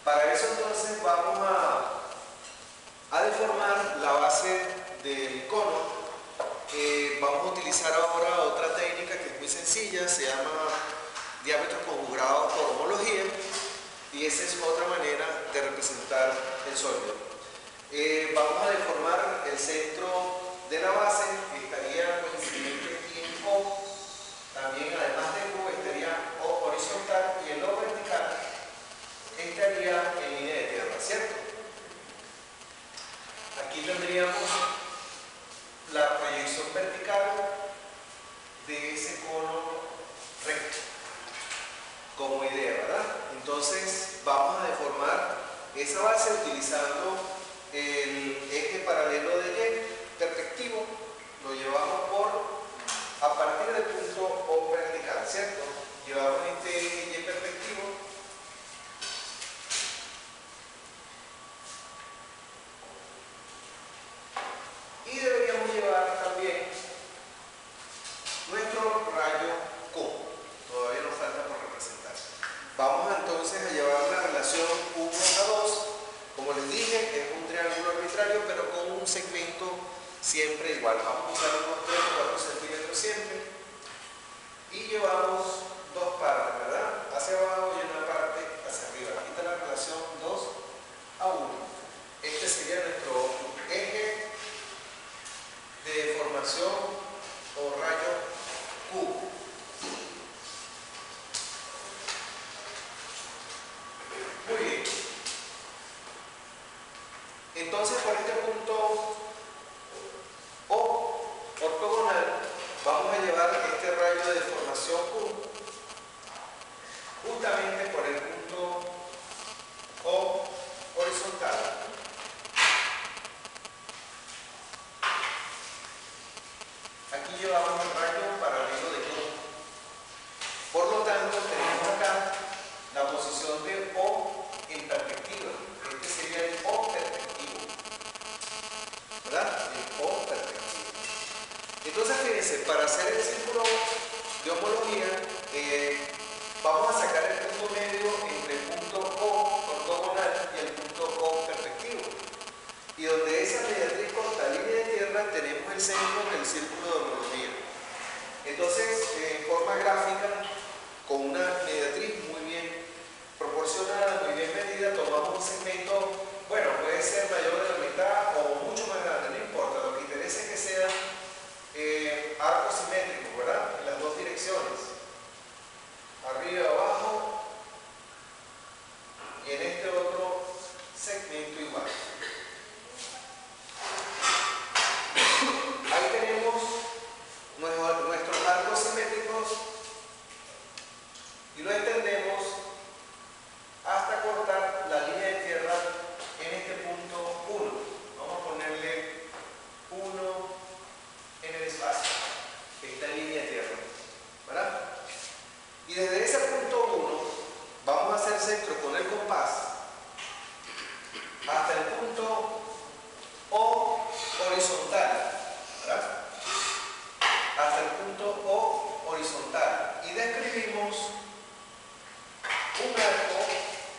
Para eso entonces vamos a deformar tomar la base del cono, vamos a utilizar ahora otra técnica que es muy sencilla, se llama diámetros conjugados por homología, y esa es otra manera de representar el sólido. Vamos a deformar el centro de la base, que estaría coincidente aquí en O, también además de U estaría O horizontal, y el O vertical estaría en línea de tierra, ¿cierto? Aquí tendríamos la proyección vertical de ese cono recto como idea, ¿verdad? Entonces vamos a deformar esa base utilizando el eje paralelo de Y perspectivo, lo llevamos a partir del punto O vertical, ¿cierto? Llevamos este eje Y perspectivo y deberíamos llevar también nuestro rayo Q. Todavía nos falta por representar. Vamos entonces a llevar la relación 1 a 2. Como les dije, es un triángulo arbitrario, pero con un segmento siempre igual. Vamos a usar unos 3 o 4 centímetros siempre. Y llevamos dos partes, ¿verdad? Hacia abajo y una parte hacia arriba. Aquí está la relación 2 a 1. Este sería nuestro eje de deformación o rayo Q. Muy bien. Entonces, por este punto O ortogonal, vamos a llevar este rayo de deformación Q justamente por el punto O horizontal. Aquí llevamos el rayo paralelo de Q. Por lo tanto, tenemos acá la posición de O en perspectiva. Este sería el O perspectivo, ¿verdad? El O perspectivo. Entonces, fíjense, para hacer el círculo de homología, vamos a sacar el punto medio entre el punto O ortogonal y el punto O perspectivo. Y donde esa mediatriz corta línea de tierra, tenemos el centro del círculo de homología. Entonces, en forma gráfica, con una mediatriz muy bien proporcionada, muy bien medida, tomamos un segmento, bueno, puede ser mayor de la mitad o mucho más grande, no importa, lo que interesa es que sea arco simétrico, ¿verdad? En las dos direcciones, arriba, abajo, y en este otro segmento igual. Ahí tenemos nuestros arcos simétricos y lo extendemos hasta cortar la línea de tierra en este punto 1. Vamos a ponerle 1 en el espacio, esta línea de tierra, ¿verdad? Y desde ese punto 1 vamos a hacer centro con el compás hasta el punto O horizontal, ¿verdad? Hasta el punto O horizontal, y describimos un arco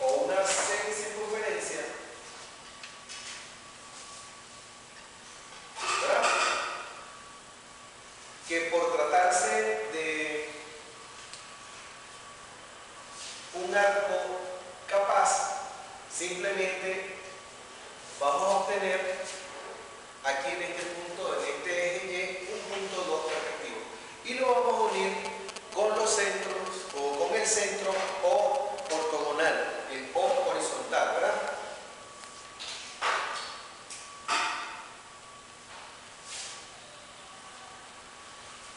o una semicircunferencia, ¿verdad? Que por tratarse de un arco capaz, simplemente vamos a obtener aquí en este punto, en este eje Y, un punto 2 perspectivo. Y lo vamos a unir con los centros o con el centro O ortogonal, el O horizontal, ¿verdad?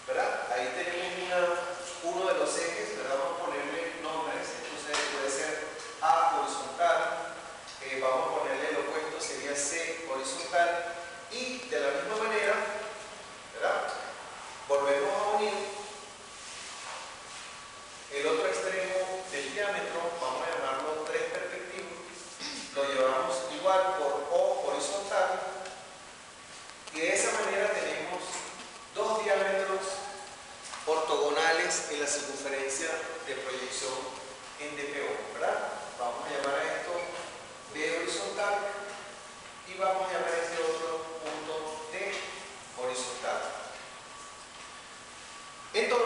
¿Verdad? Ahí tenemos uno de los ejes, ¿verdad? Vamos a ponerle nombres, entonces puede ser A horizontal, vamos a ponerle el opuesto, sería C horizontal, y de la misma manera, ¿verdad? Volvemos a unir el otro extremo del diámetro, vamos a llamarlo 3 perspectivo, lo llevamos igual por O horizontal, y de esa manera tenemos dos diámetros ortogonales en la circunferencia de proyección en DPO, ¿verdad? Vamos a llamar a esto B horizontal y vamos a llamar a este otro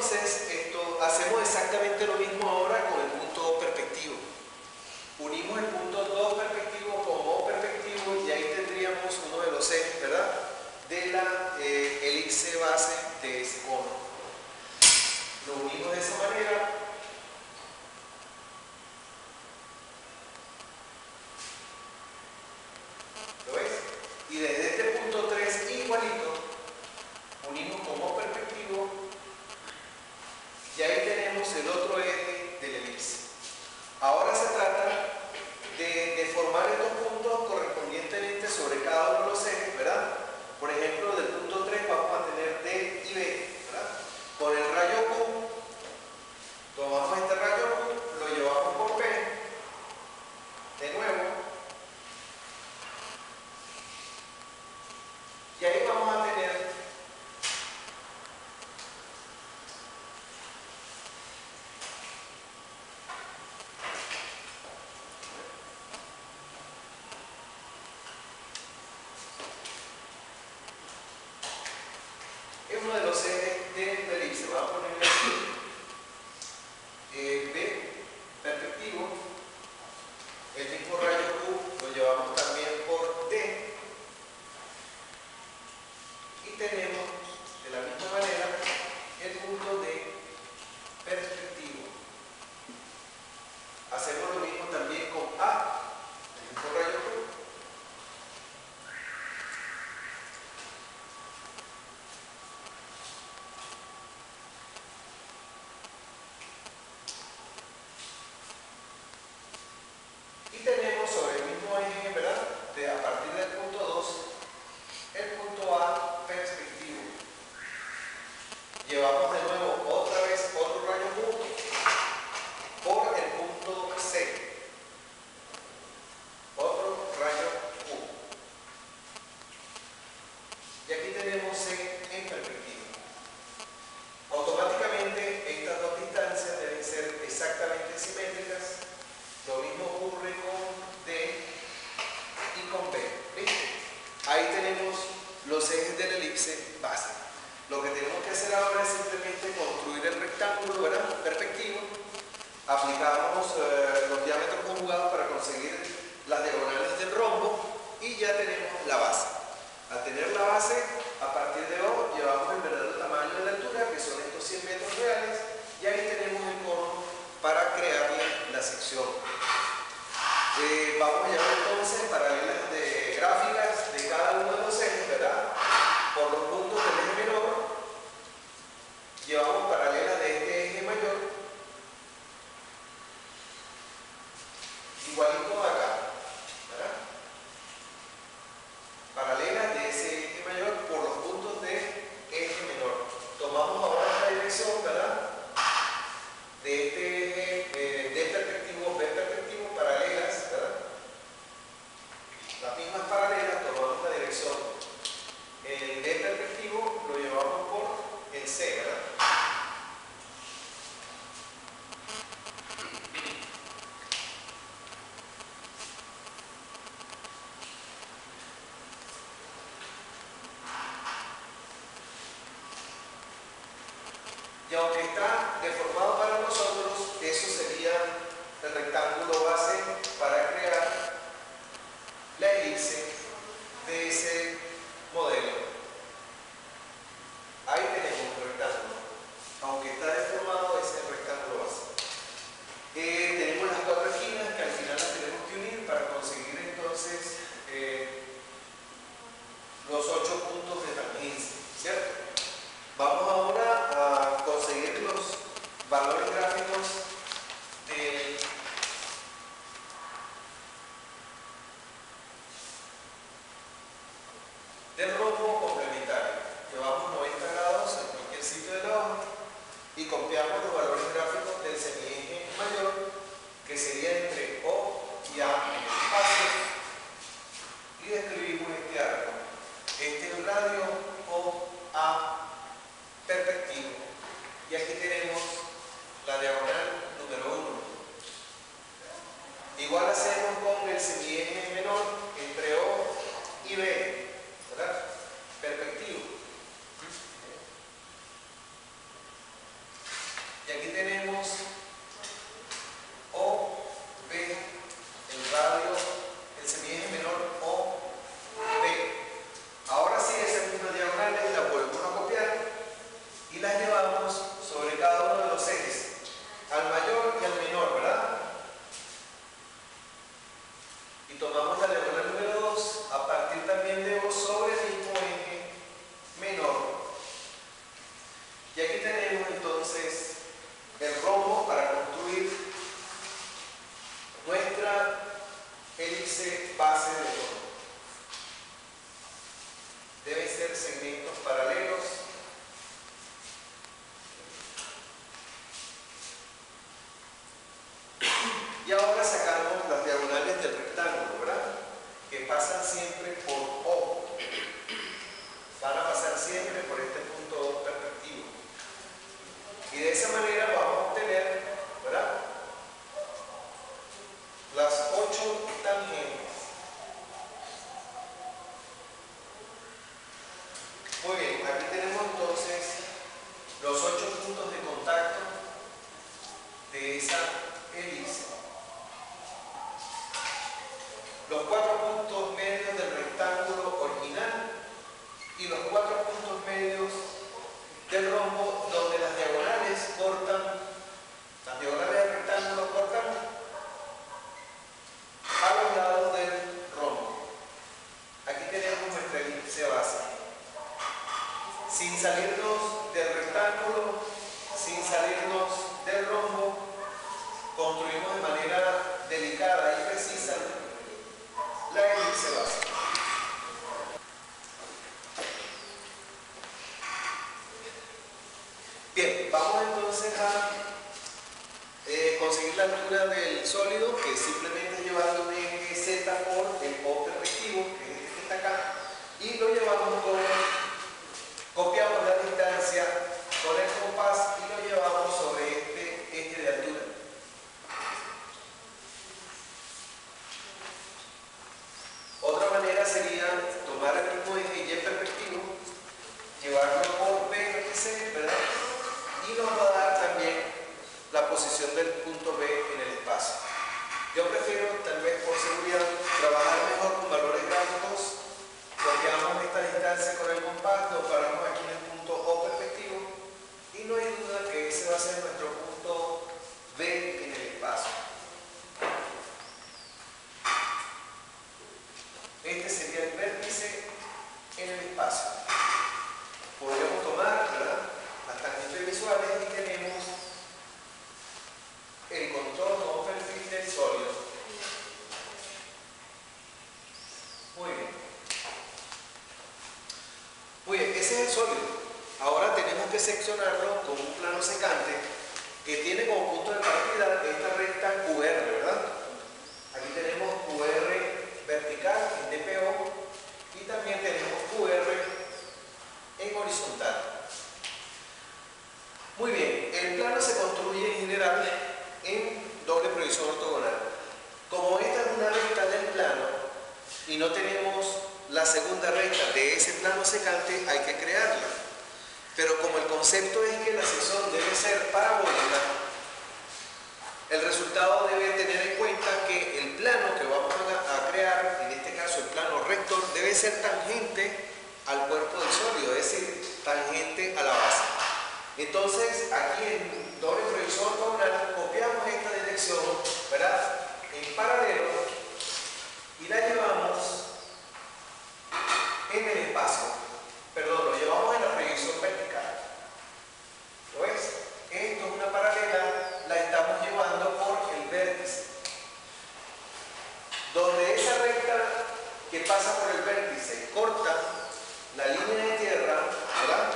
Entonces, hacemos exactamente lo mismo ahora con el punto O perspectivo. Unimos el punto 2 perspectivo con O perspectivo y ahí tendríamos uno de los ejes, ¿verdad?, de la elipse base de ese cono. Lo unimos de esa manera. ¿Lo ves? Y desde este punto 3 igualito, unimos con O perspectivo y ahí tenemos el otro eje de la elipse. Ahora se trata de formar estos puntos correspondientemente sobre cada uno de los ejes, ¿verdad? Por ejemplo, del punto 3 vamos a tener D y B, ¿verdad? Con el rayo Q, tomamos este rayo Q, lo llevamos por B, de nuevo, y ahí vamos a tener uno de los ejes de la elipse. Vamos a ponerle aquí B perspectivo, el mismo rayo Q lo llevamos también por D y tenemos de la misma manera el punto D perspectivo. Hacemos lo mismo también con A, el mismo rayo Q. Y tenemos sobre el mismo eje, ¿verdad?, a partir del punto 2, el punto A perspectivo. Llevamos de nuevo otra vez otro rayo Q por el punto C. Otro rayo Q. Y aquí tenemos C en perspectiva. Automáticamente estas dos distancias deben ser exactamente simétricas. Lo mismo ocurre con D y con B. ¿Viste? Ahí tenemos los ejes de la elipse base. Lo que tenemos que hacer ahora es simplemente construir el rectángulo, ¿verdad?, perspectivo. Aplicamos los diámetros conjugados para conseguir las diagonales del rombo y ya tenemos la base. Al tener la base, a partir de O llevamos el verdadero tamaño de la altura, que son estos 100 metros reales, y ahí tenemos el cono para crearle la sección. Vamos a llevar entonces paralelas de gráficas de cada uno de los ejes, ¿verdad?, por los puntos del eje menor. Llevamos paralelas de este eje mayor, igualito acá, ¿verdad? Paralelas de ese eje mayor por los puntos de eje menor. Tomamos ahora esta dirección, ¿verdad?, de este eje D perspectivo, B perspectivo, paralelas, ¿verdad? Las mismas paralelas, tomamos la dirección. El D perspectivo lo llevamos por el C, ¿verdad? Y aunque está deformado para nosotros, eso sería el rectángulo base para crear la elipse de ese modelo. Ahí tenemos un rectángulo. Aunque está deformado, ese es el rectángulo base. Tenemos las cuatro esquinas que al final las tenemos que unir para conseguir entonces los 8 puntos de tangencia, ¿cierto? Vamos ahora a conseguir los valores gráficos del rombo complementario. Llevamos 90 grados en cualquier sitio de la hoja y copiamos los valores gráficos del semieje mayor, que sería entre O y A en el espacio, y describimos este arco. Este es el radio OA perspectivo. Y aquí tenemos la diagonal número 1. Igual hacemos con el semieje menor entre O y B, ¿verdad?, perspectivo. ser segmentos paralelos. Y ahora sacamos las diagonales del rectángulo, ¿verdad? Que pasan siempre por O. Van a pasar siempre por este punto O perspectivo. Y de esa manera vamos a obtener, ¿verdad?, las 8 tangentes. Muy bien, aquí tenemos entonces los 8 puntos de contacto de esa hélice. Los 4 puntos medios del rectángulo original y los 4 puntos medios del rombo donde las diagonales cortan, las diagonales del rectángulo cortan a los lados del rombo. Aquí tenemos nuestra elipse base. Sin salirnos del rectángulo, sin salirnos del rombo, construimos de manera delicada y precisa la elipse base. Bien, vamos entonces a conseguir la altura del sólido, que es simplemente llevando un eje Z por el O perspectivo, que es este que está acá, y lo llevamos copiamos la distancia con el compás y lo llevamos sobre este eje de altura. Otra manera sería tomar el mismo eje Y perspectivo, llevarlo por vértice, ¿verdad?, y nos va a dar también la posición del punto B en el espacio. Yo prefiero, tal vez por seguridad, trabajar mejor con valores gráficos. Copiamos esta distancia con el compás, lo paramos aquí en el punto O perspectivo y no hay duda que ese va a ser nuestro punto B en el espacio. Este sería el vértice en el espacio. Podríamos tomar, ¿verdad?, las tangentes visuales y tenemos el contorno o perfil del sólido. Muy bien. Muy bien, ese es el sólido. Ahora tenemos que seccionarlo con un plano secante que tiene como punto de partida esta recta QR, ¿verdad? Aquí tenemos QR vertical en DPO y también tenemos QR en horizontal. Muy bien, el plano se construye en general en doble proyección ortogonal. Como esta es una recta del plano y no tenemos la segunda recta de ese plano secante, hay que crearla. Pero como el concepto es que la sección debe ser parabólica, el resultado debe tener en cuenta que el plano que vamos a crear, en este caso el plano rector, debe ser tangente al cuerpo del sólido, es decir, tangente a la base. Entonces, aquí en doble proyección ortogonal copiamos esta dirección, ¿verdad?, en paralelo y la llevamos en el espacio. Perdón, lo llevamos en la proyección vertical. ¿Lo ves? Esto es una paralela, la estamos llevando por el vértice. Donde esa recta que pasa por el vértice corta la línea de tierra, ¿verdad?,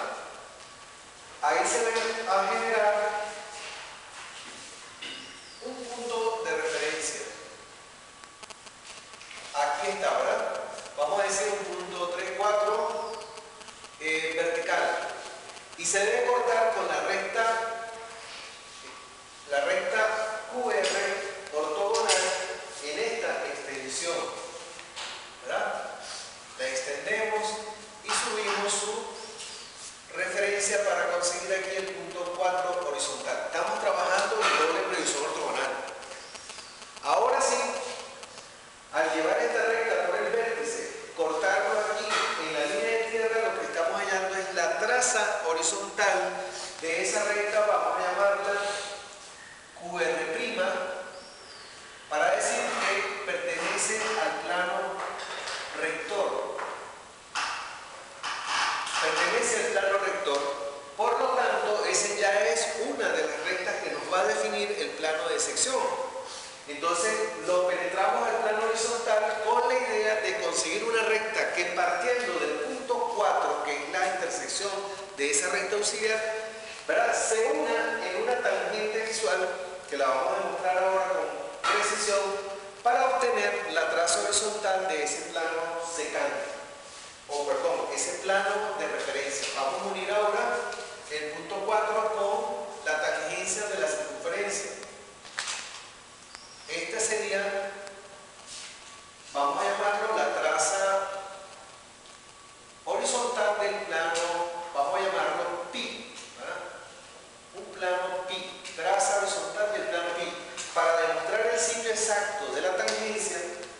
ahí se va a generar un punto de referencia. Aquí está, ¿verdad? Vamos a decir un punto 3, 4 vertical. Y se debe cortar con la recta QR ortogonal en esta extensión, ¿verdad? La extendemos y subimos su referencia para conseguir aquí el punto 4 horizontal. Estamos trabajando en doble proyección ortogonal. Ahora sí, al llevar esta recta por el vértice, cortarlo aquí en la línea de tierra, lo que estamos hallando es la traza horizontal de esa recta. Vamos a llamarla QR', para decir que pertenece al plano rector. Pertenece al plano rector, por lo tanto, ese ya es una de las rectas que nos va a definir el plano de sección. Entonces, lo penetramos al plano horizontal con la idea de conseguir una recta que, partiendo del punto 4, que intersección de esa recta auxiliar, ¿verdad?, se una en una tangente visual que la vamos a demostrar ahora con precisión para obtener la traza horizontal de ese plano secante, o perdón, ese plano de referencia. Vamos a unir ahora el punto 4 con la tangencia de la circunferencia. Esta sería, vamos a llamarlo la traza horizontal del plano, vamos a llamarlo pi, ¿verdad? Un plano pi, traza horizontal del plano pi. Para demostrar el sitio exacto de la tangencia,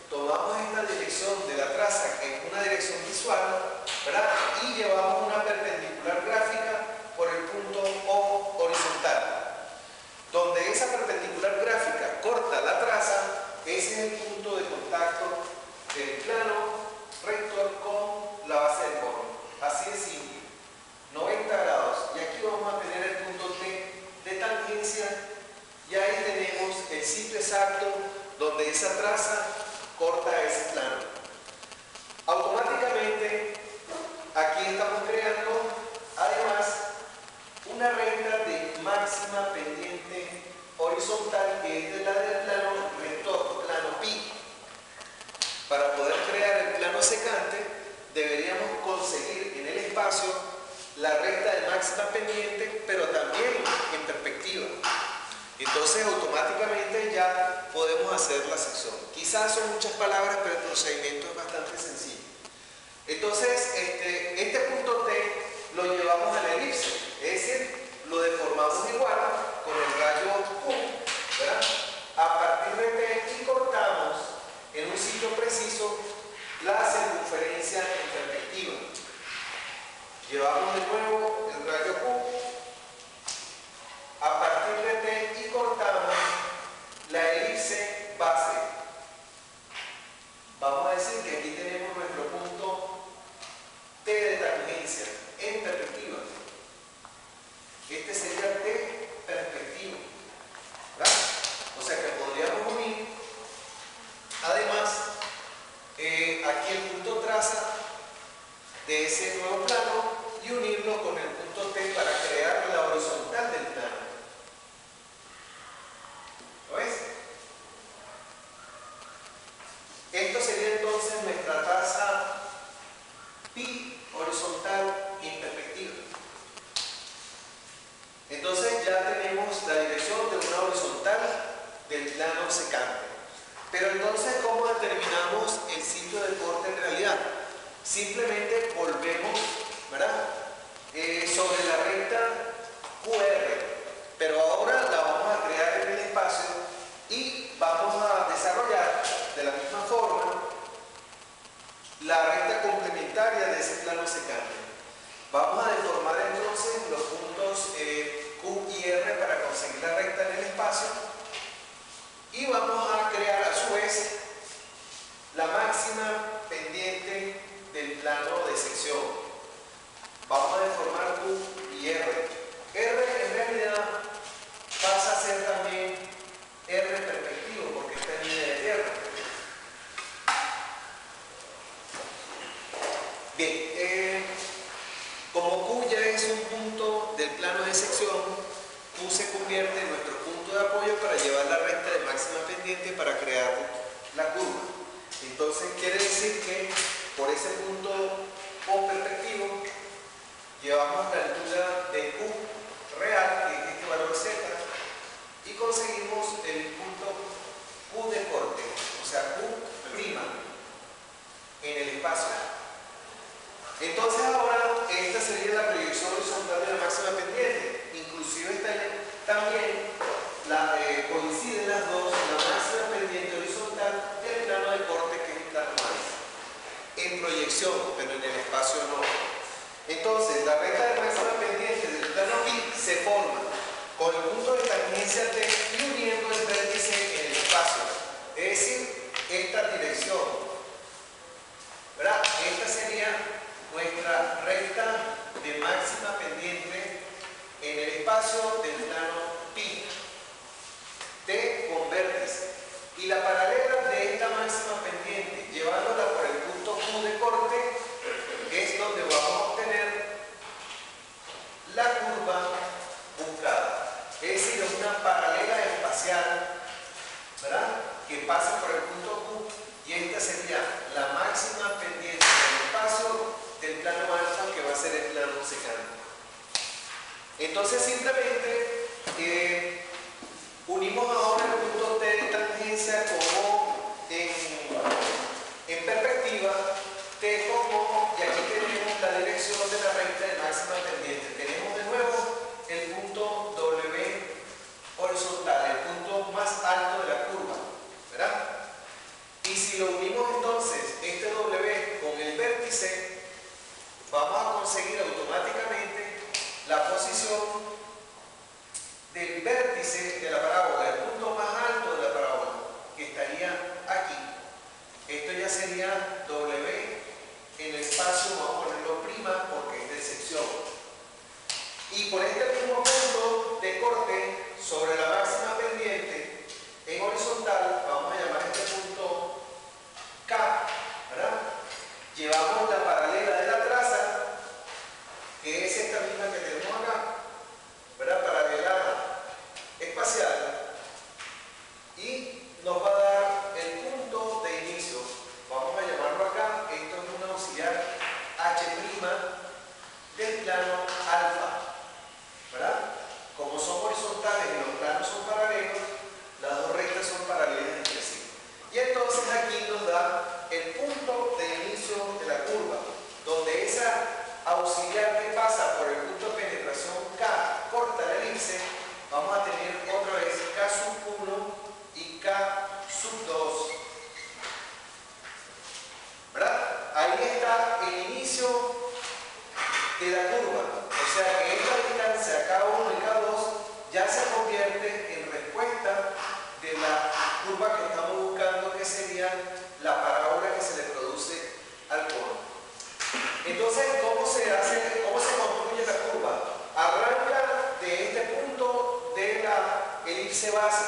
tomamos esta dirección de la traza, que es una dirección visual, ¿verdad?, y llevamos una perpendicular gráfica por el punto O horizontal. Donde esa perpendicular gráfica corta la traza, ese es el punto de contacto del plano rector con la base del cono. Así de simple, 90 grados. Y aquí vamos a tener el punto T de tangencia, y ahí tenemos el sitio exacto donde esa traza corta ese plano. Automáticamente, aquí estamos creando, además, una recta de máxima pendiente horizontal que es de la del plano rector, plano pi. Para poder crear el plano secante, deberíamos conseguir en el espacio la recta de máxima pendiente, pero también en perspectiva. Entonces, automáticamente ya podemos hacer la sección. Quizás son muchas palabras, pero el procedimiento es bastante sencillo. Entonces, este punto T lo llevamos a la elipse, es decir, lo deformamos igual con el rayo Q, ¿verdad?, a partir de T, y cortamos en un sitio preciso la circunferencia en perspectiva. Llevamos de nuevo el rayo Q a partir de T y cortamos la elipse base. Vamos a decir que aquí tenemos nuestro punto T de tangencia en perspectiva. Este sería T perspectiva, ¿verdad? O sea que podríamos unir, además, aquí el punto traza de ese nuevo plano y unirlo con el punto T para crear la horizontal del plano. ¿Lo ves? Esto sería entonces nuestra traza pi horizontal en perspectiva. Entonces ya tenemos la dirección de una horizontal del plano secante. Pero entonces, ¿cómo determinamos el sitio de corte en realidad? Simplemente volvemos, ¿verdad?, sobre la recta QR, pero ahora la vamos a crear en el espacio y vamos a desarrollar de la misma forma la recta complementaria de ese plano secante. Vamos a deformar entonces los puntos Q y R para conseguir la recta en el espacio, y vamos a crear a su vez la máxima pendiente del plano de sección. Vamos a deformar Q y R. R en realidad pasa a ser también R perspectivo, porque está en línea de tierra. Bien, como Q ya es un punto del plano de sección, Q se convierte en nuestro punto de apoyo para llevar la recta de máxima pendiente para crear la curva. Entonces quiere decir que por ese punto O perspectivo llevamos la altura de Q real, que es este valor Z, y conseguimos el punto Q de corte, o sea, Q' en el espacio. Entonces ahora esta sería la proyección horizontal de la máxima pendiente. Inclusive también coinciden las dos, la máxima pendiente horizontal del plano de corte, que es el plano más, en proyección, pero en el espacio no. Entonces la recta de máxima pendiente del plano pi se forma con el punto de tangencia T y uniendo el vértice en el espacio, es decir, esta dirección, ¿verdad? Esta sería nuestra recta de máxima pendiente en el espacio del plano pi, T con vértice, y la paralela de esta máxima pendiente llevándola por el punto Q de corte es donde vamos a obtener plano se cambia. Entonces simplemente unimos ahora el punto T de tangencia como en perspectiva, T como, y aquí tenemos la dirección de la recta de máxima pendiente. Tenemos de nuevo el punto W horizontal, el punto más alto de la curva, ¿verdad? Y si lo unimos entonces, este W con el vértice, vamos a conseguir automáticamente la posición del vértice de la parábola, el punto más alto de la parábola, que estaría aquí. Esto ya sería W en el espacio, vamos a ponerlo prima porque es de sección. Y por este mismo punto de corte sobre la máxima pendiente en horizontal, vamos a llamar este punto K, ¿verdad? Llevamos la paralela de la traza, que es esta misma que tenemos acá, ¿verdad? Paralela espacial, y nos va a dar el punto de inicio. Vamos a llamarlo acá, esto es una auxiliar H' del plano alfa, ¿verdad? Como son horizontales y los planos son paralelos, las dos rectas son paralelas entre sí. Y entonces aquí nos da el punto de inicio de la curva, donde esa auxiliar que pasa por el punto de penetración K corta la elipse, vamos a tener otra vez K sub 1 y K sub 2. ¿Verdad? Ahí está el inicio de la curva. O sea que esta distancia K1 y K2 ya se convierte en respuesta de la curva que estamos buscando, que sería la parábola que se le produce al cono. Entonces, ¿cómo se construye la curva? Arranca de este punto de la elipse base.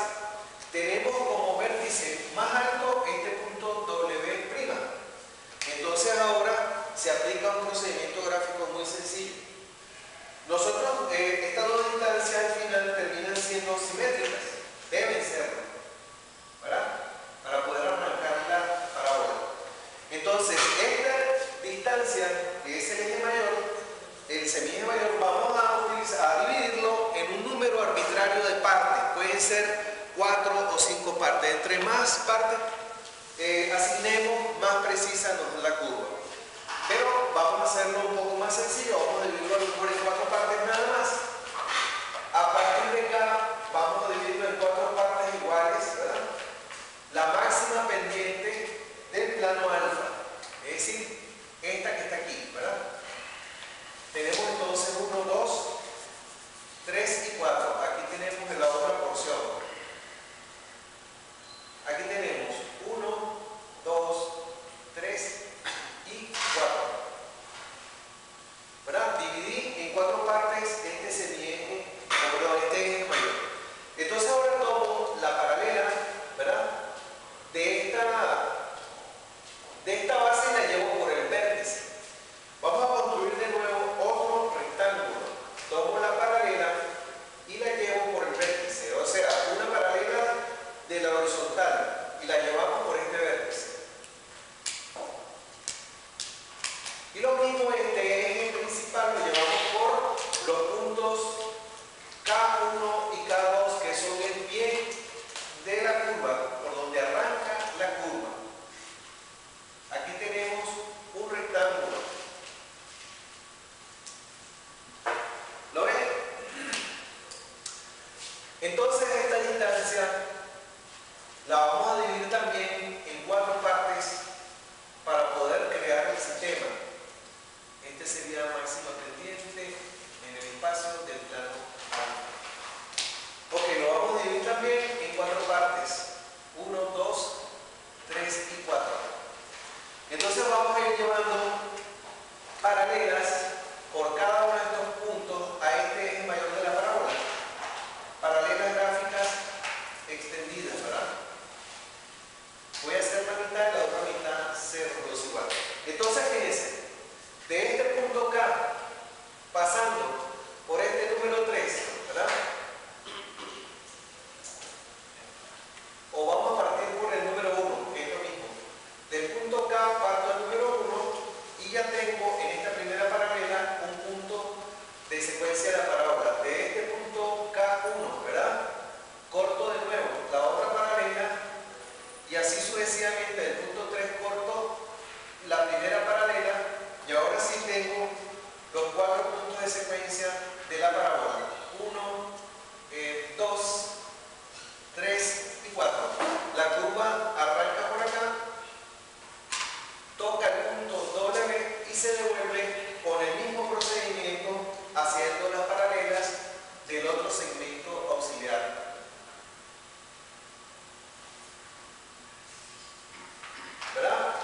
Tenemos como vértice más alto este punto W'. Entonces ahora se aplica un procedimiento gráfico muy sencillo. Nosotros, estas dos distancias al final terminan siendo simétricas, deben serlo, ¿verdad? Para poder arrancar la parábola. Entonces, esta distancia, que es el eje mayor, el semieje mayor, vamos a dividirlo en un número arbitrario de partes. Pueden ser 4 o 5 partes. Entre más partes asignemos, más precisa nos es la curva. Pero vamos a hacerlo un poco más sencillo, vamos a dividirlo por en 4 partes nada más. A partir de acá vamos a dividirlo en 4 partes iguales, ¿verdad? La máxima pendiente del plano alfa, es decir, esta que está aquí, ¿verdad? Tenemos entonces 1, 2, 3 y 4. Aquí tenemos la otra porción. Aquí tenemos 1, 2, 3 y 4. ¿Verdad? Dividí en 4 partes este semieje, perdón, este eje mayor. Entonces ahora tomo la paralela, ¿verdad? De esta base y la llevo por el vértice. Vamos a construir de nuevo otro rectángulo. Tomo la paralela y la llevo por el vértice, o sea, una paralela de la horizontal y la llevamos por este vértice. Y lo mismo, este eje principal lo llevamos por los puntos K1 y K2, que son el pie de la curva, por donde arranca la curva. Aquí tenemos un rectángulo. ¿Lo ven? Entonces esta distancia la vamos a dividir también en 4 partes para poder crear el sistema. Este sería máxima pendiente en el espacio del plano alfa. Ok, lo vamos a dividir también en 4 partes. 1, 2, 3 y 4. Entonces vamos a ir llevando paralelas por cada uno de estos puntos a este eje mayor de la parábola. Paralelas gráficas extendidas, ¿verdad? Voy a hacer la mitad y la otra mitad 0, 2 igual. Entonces, fíjense, de este punto K, pasando por este número 3, ¿verdad? O vamos a partir por el número 1, que es lo mismo. Del punto K parto al número 1 y ya tengo en esta primera de secuencia de la parábola. 1, 2, 3 y 4. La curva arranca por acá, toca el punto W y se devuelve con el mismo procedimiento haciendo las paralelas del otro segmento auxiliar. ¿Verdad?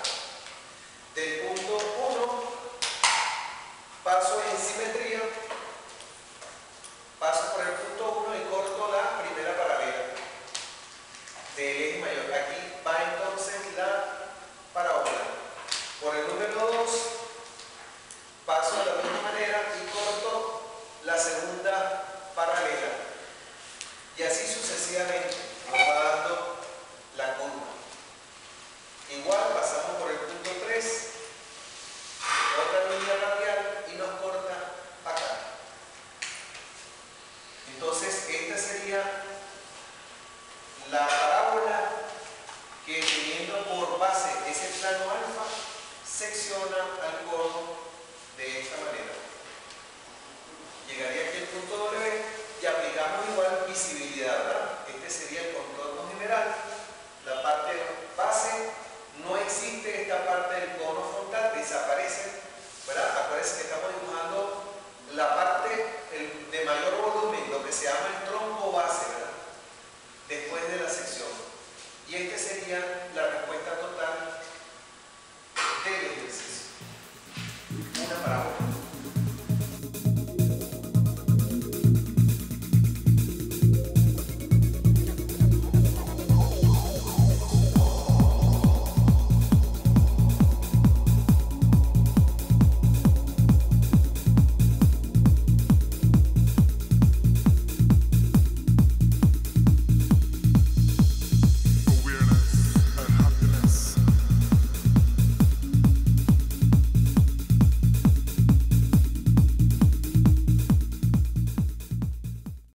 Del punto 1 paso en simetría